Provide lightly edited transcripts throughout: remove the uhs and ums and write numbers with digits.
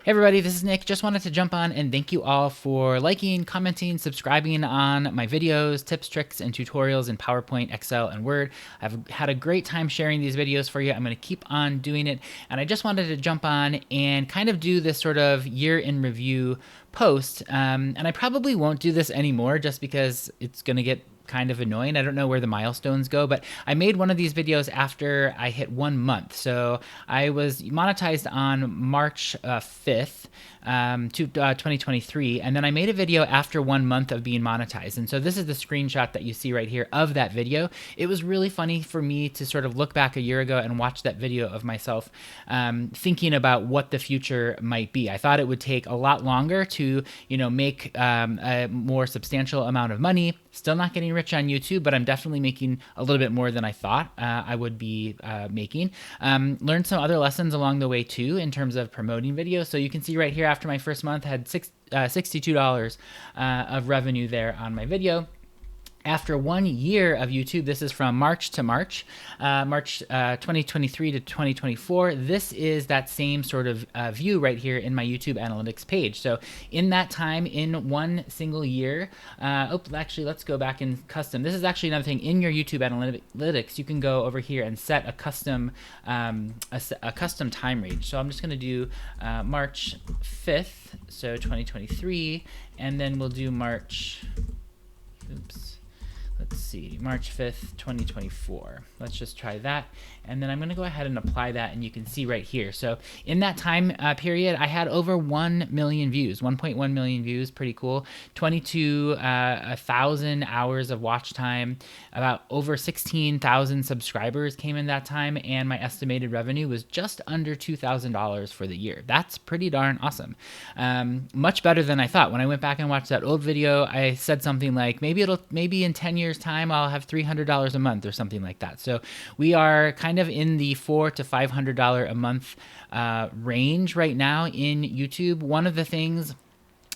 Hey everybody, this is Nick. Just wanted to jump on and thank you all for liking, commenting, subscribing on my videos, tips, tricks, and tutorials in PowerPoint, Excel, and Word. I've had a great time sharing these videos for you. I'm going to keep on doing it. And I just wanted to jump on and kind of do this sort of year in review post. And I probably won't do this anymore just because it's going to get kind of annoying. I don't know where the milestones go, but I made one of these videos after I hit 1 month. So I was monetized on March 5th, 2023, and then I made a video after 1 month of being monetized. And so this is the screenshot that you see right here of that video. It was really funny for me to sort of look back a year ago and watch that video of myself thinking about what the future might be. I thought it would take a lot longer to, make a more substantial amount of money. Still not getting rich on YouTube, but I'm definitely making a little bit more than I thought I would be making. Learned some other lessons along the way too in terms of promoting videos. So you can see right here after my first month, I had $62 of revenue there on my video. After 1 year of YouTube, this is from March to March, March 2023 to 2024. This is that same sort of view right here in my YouTube analytics page. So in that time, in 1 single year, actually, let's go back in custom. This is actually another thing in your YouTube analytics. You can go over here and set a custom custom time range. So I'm just going to do March 5th, so 2023, and then we'll do March. Let's see, March 5th, 2024. Let's just try that. And then I'm going to go ahead and apply that, and you can see right here. So in that time period, I had over 1 million views, 1.1 million views, pretty cool. 22,000 hours of watch time, about over 16,000 subscribers came in that time, and my estimated revenue was just under $2,000 for the year. That's pretty darn awesome. Much better than I thought. When I went back and watched that old video, I said something like, maybe in 10 years time, I'll have $300 a month or something like that. So we are kind of in the $400 to $500 a month range right now in YouTube. One of the things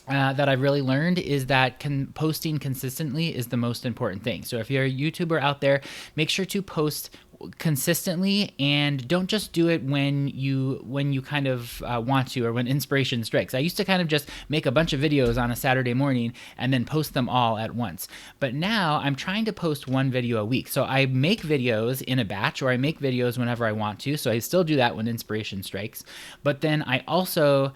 that I've really learned is that posting consistently is the most important thing. So if you're a YouTuber out there, make sure to post consistently, and don't just do it when you kind of want to, or when inspiration strikes. I used to kind of just make a bunch of videos on a Saturday morning and then post them all at once. But now I'm trying to post 1 video a week. So I make videos in a batch, or I make videos whenever I want to. So I still do that when inspiration strikes. But then I also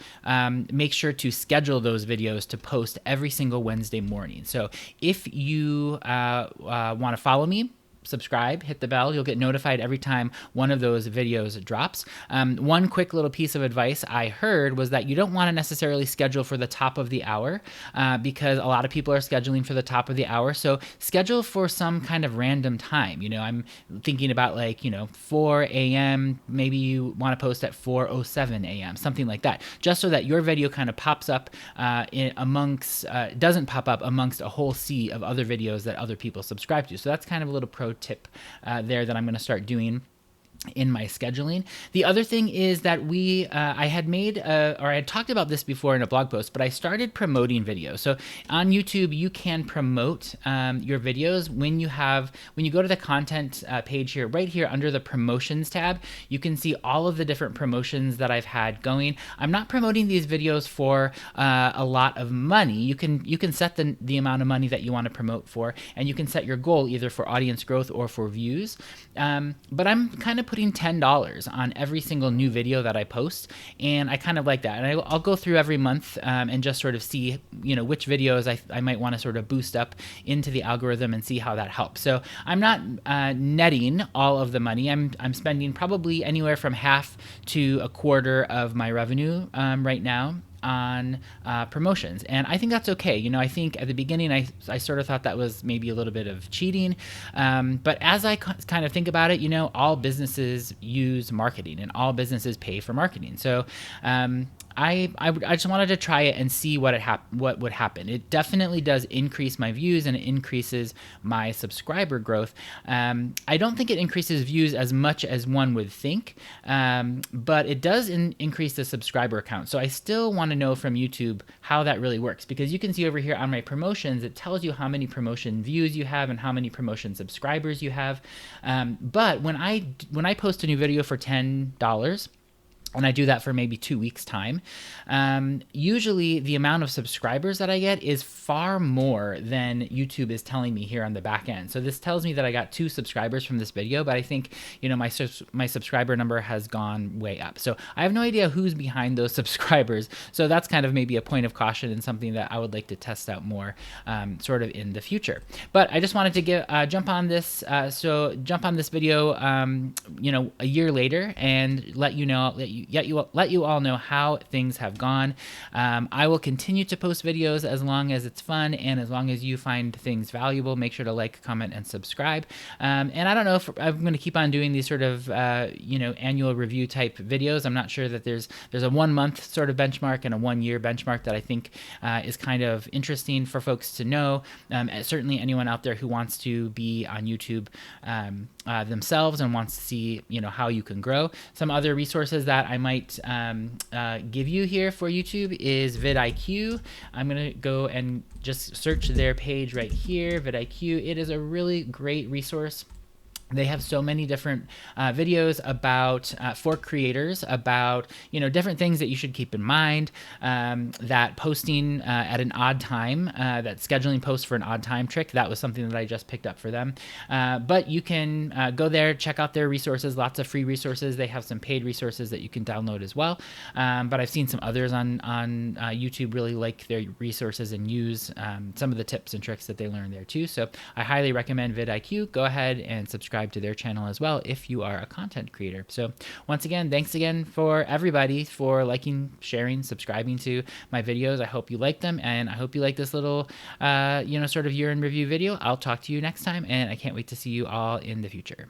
make sure to schedule those videos to post every single Wednesday morning. So if you want to follow me, subscribe, hit the bell. You'll get notified every time one of those videos drops. One quick little piece of advice I heard was that you don't want to necessarily schedule for the top of the hour because a lot of people are scheduling for the top of the hour. So schedule for some kind of random time. I'm thinking about 4 a.m. Maybe you want to post at 4:07 a.m., something like that, just so that your video kind of pops up doesn't pop up amongst a whole sea of other videos that other people subscribe to. So that's kind of a little pro tip there that I'm going to start doing in my scheduling. The other thing is that I had talked about this before in a blog post, but I started promoting videos. So on YouTube, you can promote your videos when you go to the content page here, right here under the promotions tab. You can see all of the different promotions that I've had going. I'm not promoting these videos for a lot of money. You can set the amount of money that you want to promote for, and you can set your goal either for audience growth or for views. But I'm kind of putting $10 on every single new video that I post, and I kind of like that. And I'll go through every month and just sort of see, which videos I might want to sort of boost up into the algorithm and see how that helps. So I'm not netting all of the money. I'm spending probably anywhere from half to a quarter of my revenue right now on promotions, and I think that's okay. I think at the beginning I sort of thought that was maybe a little bit of cheating, but as I kind of think about it, all businesses use marketing and all businesses pay for marketing. So I just wanted to try it and see what would happen. It definitely does increase my views, and it increases my subscriber growth. I don't think it increases views as much as one would think, but it does increase the subscriber count. So I still want to know from YouTube how that really works, because you can see over here on my promotions, it tells you how many promotion views you have and how many promotion subscribers you have. But when I post a new video for $10, and I do that for maybe 2 weeks time, usually the amount of subscribers that I get is far more than YouTube is telling me here on the back end. So this tells me that I got 2 subscribers from this video, but I think, you know, my subscriber number has gone way up. So I have no idea who's behind those subscribers. So that's kind of maybe a point of caution and something that I would like to test out more sort of in the future. But I just wanted to jump on this video, you know, a year later and let you all know how things have gone. I will continue to post videos as long as it's fun and as long as you find things valuable. Make sure to like, comment, and subscribe. And I don't know if I'm going to keep on doing these sort of you know, annual review type videos. I'm not sure that there's a 1 month sort of benchmark and a 1 year benchmark that I think is kind of interesting for folks to know. Certainly anyone out there who wants to be on YouTube themselves and wants to see, you know, how you can grow. Some other resources that I might give you here for YouTube is vidIQ. I'm gonna go and just search their page right here, vidIQ. It is a really great resource. They have so many different videos about for creators about, you know, different things that you should keep in mind, that posting at an odd time, that scheduling posts for an odd time trick. That was something that I just picked up for them. But you can go there, check out their resources, lots of free resources. They have some paid resources that you can download as well. But I've seen some others on YouTube really like their resources and use some of the tips and tricks that they learn there too. So I highly recommend vidIQ. Go ahead and subscribe to their channel as well if you are a content creator. So once again, thanks again for everybody for liking, sharing, subscribing to my videos. I hope you like them, and I hope you like this little you know, sort of year in review video. I'll talk to you next time, and I can't wait to see you all in the future.